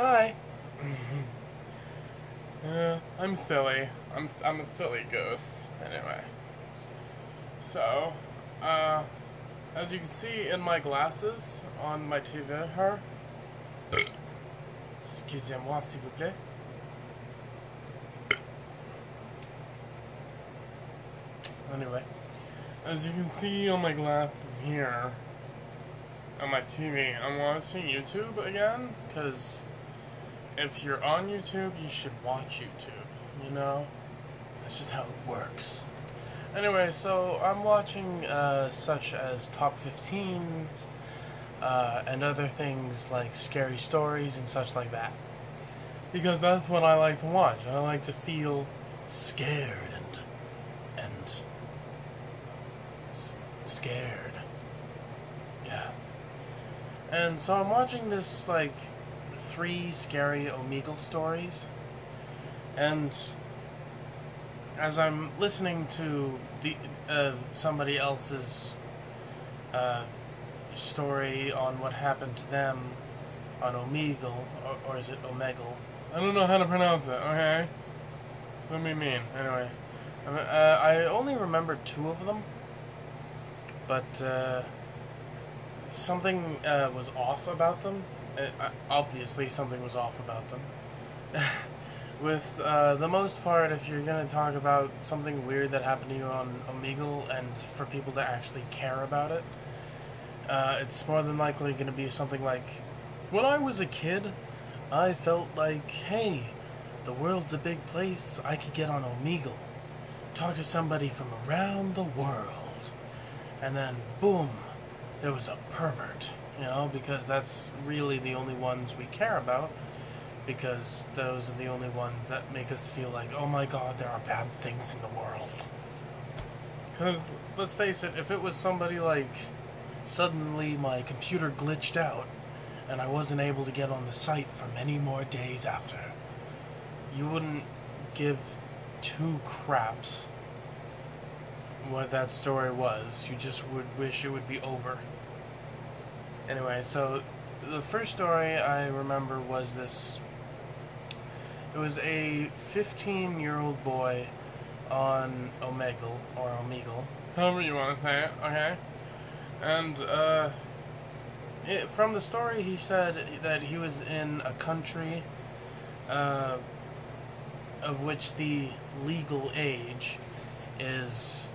Hi. I'm silly. I'm a silly ghost. Anyway. So, as you can see in my glasses on my TV here. Excusez-moi, s'il vous plaît. Anyway, as you can see on my glasses here on my TV, I'm watching YouTube again, because if you're on YouTube, you should watch YouTube, you know? That's just how it works. Anyway, so I'm watching such as Top 15s and other things like scary stories and such like that. Because that's what I like to watch. I like to feel scared and scared. Yeah. And so I'm watching this, like, 3 scary Omegle stories, and as I'm listening to the somebody else's story on what happened to them on Omegle, or is it Omegle? I don't know how to pronounce it, okay? What do you mean? Anyway, I only remember 2 of them, but something was off about them. Obviously, something was off about them. With the most part, if you're going to talk about something weird that happened to you on Omegle, and for people to actually care about it, it's more than likely going to be something like, when I was a kid, I felt like, hey, the world's a big place, I could get on Omegle, talk to somebody from around the world, and then, boom, there was a pervert, you know, because that's really the only ones we care about, because those are the only ones that make us feel like, oh my god, there are bad things in the world. Because, let's face it, if it was somebody like, suddenly my computer glitched out, and I wasn't able to get on the site for many more days after, you wouldn't give 2 craps what that story was. You just would wish it would be over. Anyway, so the first story I remember was this. It was a 15-year-old boy on Omegle, or Omegle, however you want to say it, okay? And, from the story, he said that he was in a country of which the legal age is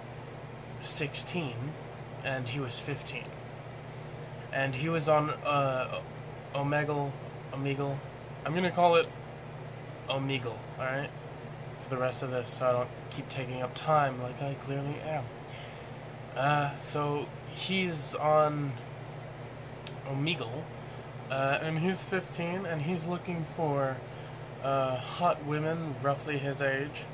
16, and he was 15. And he was on Omegle. I'm gonna call it Omegle, alright? For the rest of this, so I don't keep taking up time like I clearly am. So he's on Omegle, and he's 15, and he's looking for hot women roughly his age.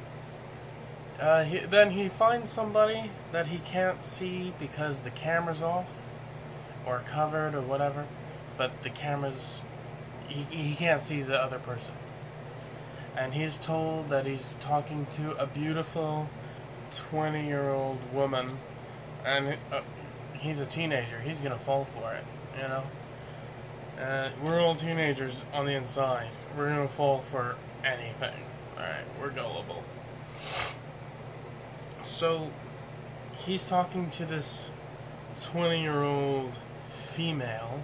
Then he finds somebody that he can't see because the camera's off, or covered, or whatever, but the camera's, he can't see the other person. And he's told that he's talking to a beautiful 20-year-old woman, and he's a teenager. He's gonna fall for it, you know? We're all teenagers on the inside. We're gonna fall for anything. Alright, we're gullible. So, he's talking to this 20-year-old female,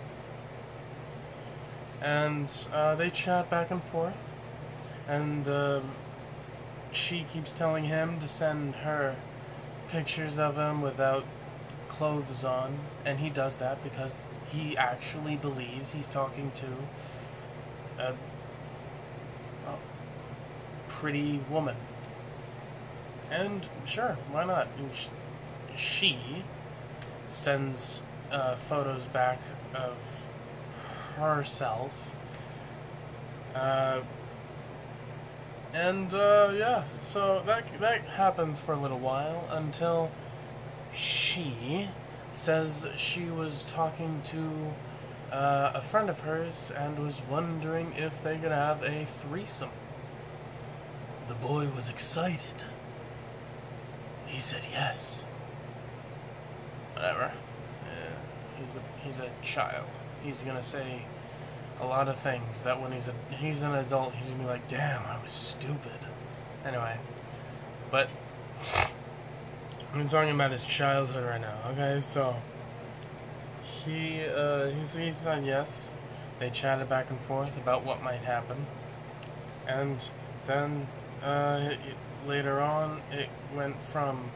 and they chat back and forth, and she keeps telling him to send her pictures of him without clothes on, and he does that because he actually believes he's talking to a pretty woman. And sure, why not? And she sends photos back of herself, yeah, so that happens for a little while until she says she was talking to a friend of hers and was wondering if they could have a threesome. The boy was excited. He said yes. Whatever. Yeah, he's a child. He's gonna say a lot of things that when he's an adult, he's gonna be like, damn, I was stupid. Anyway, but I'm talking about his childhood right now. Okay, so he said yes. They chatted back and forth about what might happen, and then later on, it went from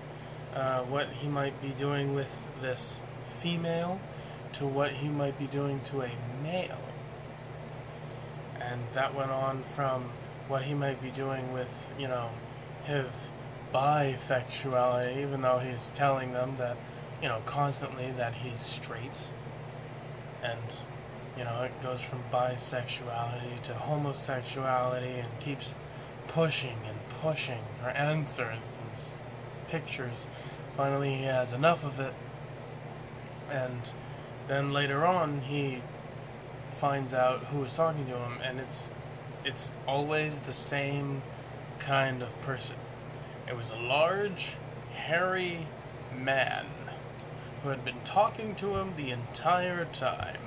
what he might be doing with this female to what he might be doing to a male. And that went on from what he might be doing with, you know, his bisexuality, even though he's telling them that, you know, constantly that he's straight. And, you know, it goes from bisexuality to homosexuality and keeps pushing and pushing for answers and pictures. Finally, he has enough of it. And then later on, he finds out who was talking to him, and it's always the same kind of person. It was a large, hairy man who had been talking to him the entire time.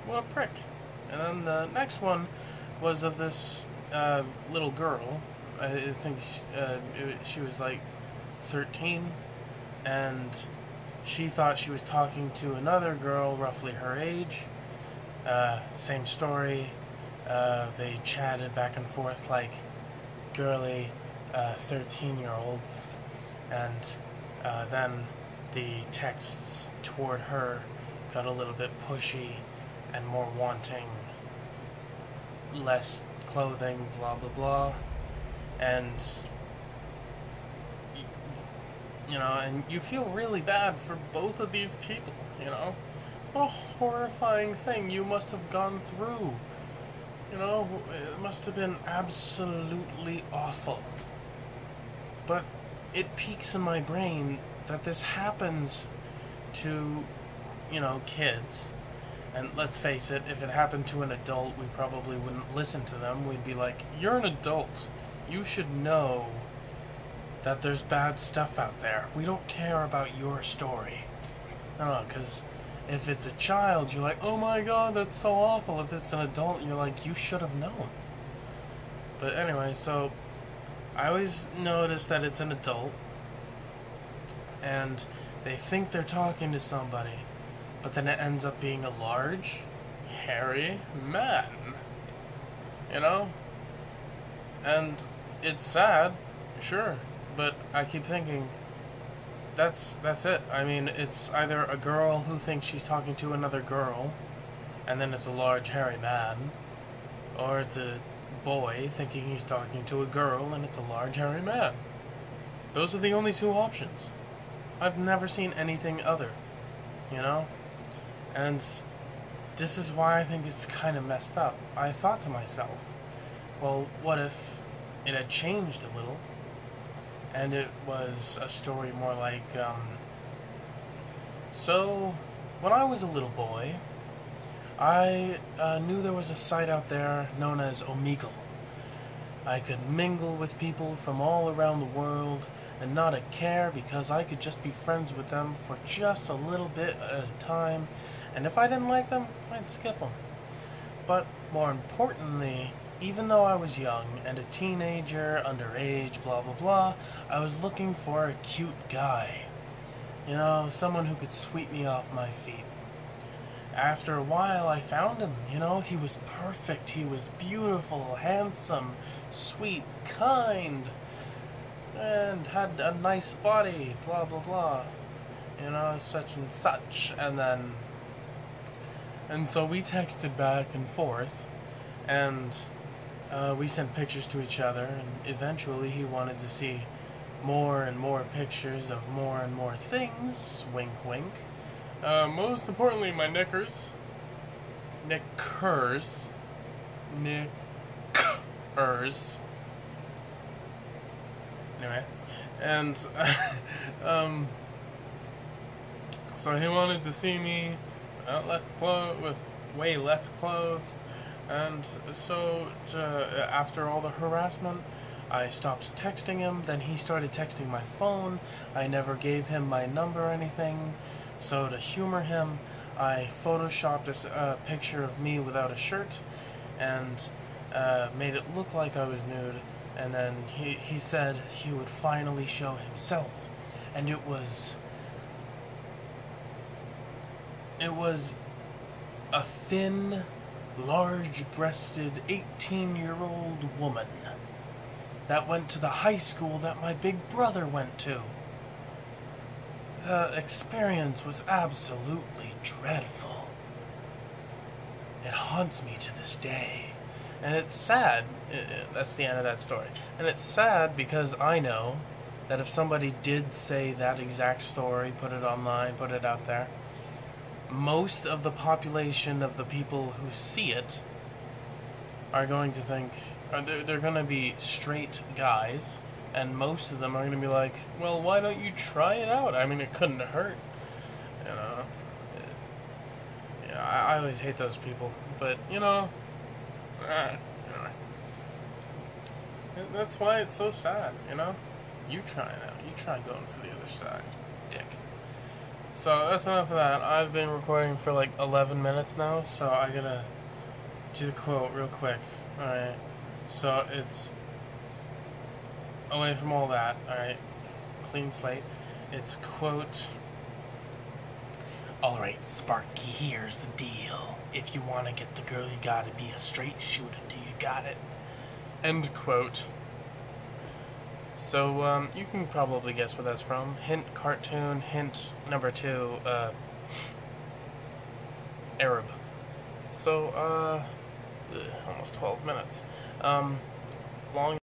What a prick. And then the next one was of this little girl. I think she was like 13, and she thought she was talking to another girl roughly her age. Same story. They chatted back and forth like girly 13-year-olds, and then the texts toward her got a little bit pushy and more wanting, less clothing, blah blah blah, and you know, and you feel really bad for both of these people, you know? What a horrifying thing you must have gone through. You know, it must have been absolutely awful. But it peaks in my brain that this happens to, you know, kids. And let's face it, if it happened to an adult, we probably wouldn't listen to them. We'd be like, you're an adult. You should know that there's bad stuff out there. We don't care about your story. No, because if it's a child, you're like, oh my god, that's so awful. If it's an adult, you're like, you should have known. But anyway, so I always notice that it's an adult, and they think they're talking to somebody, but then it ends up being a large, hairy man. You know? And it's sad, sure. But I keep thinking, that's it. I mean, it's either a girl who thinks she's talking to another girl, and then it's a large, hairy man, or it's a boy thinking he's talking to a girl, and it's a large, hairy man. Those are the only two options. I've never seen anything other, you know? And this is why I think it's kind of messed up. I thought to myself, well, what if it had changed a little? And it was a story more like, so, when I was a little boy, I knew there was a site out there known as Omegle. I could mingle with people from all around the world and not a care, because I could just be friends with them for just a little bit at a time, and if I didn't like them, I'd skip them. But more importantly, even though I was young and a teenager, underage, blah blah blah, I was looking for a cute guy. You know, someone who could sweep me off my feet. After a while, I found him. You know, he was perfect. He was beautiful, handsome, sweet, kind, and had a nice body, blah blah blah. You know, such and such. And so we texted back and forth, and we sent pictures to each other, and eventually he wanted to see more and more pictures of more and more things. Wink, wink. Most importantly, my knickers. Knickers. Anyway, and so he wanted to see me with way less clothes. And so, after all the harassment, I stopped texting him. Then he started texting my phone. I never gave him my number or anything. So to humor him, I photoshopped a picture of me without a shirt and made it look like I was nude, and then he said he would finally show himself, and it was a thin, large-breasted 18-year-old woman that went to the high school that my big brother went to. The experience was absolutely dreadful. It haunts me to this day. And it's sad. That's the end of that story. And it's sad because I know that if somebody did say that exact story, put it online, put it out there, most of the population of the people who see it are going to think, they're going to be straight guys, and most of them are going to be like, well, why don't you try it out? I mean, it couldn't hurt, you know. Yeah, I always hate those people, but, you know, that's why it's so sad, you know? You try it out. You try going for the other side, dick. So, that's enough of that. I've been recording for like 11 minutes now, so I gotta do the quote real quick. Alright. So, it's away from all that, alright? Clean slate. It's quote, "Alright, Sparky, here's the deal. If you want to get the girl, you gotta be a straight shooter. Do you got it?" End quote. So, you can probably guess where that's from. Hint cartoon, hint number 2, Arab. So, almost 12 minutes. Long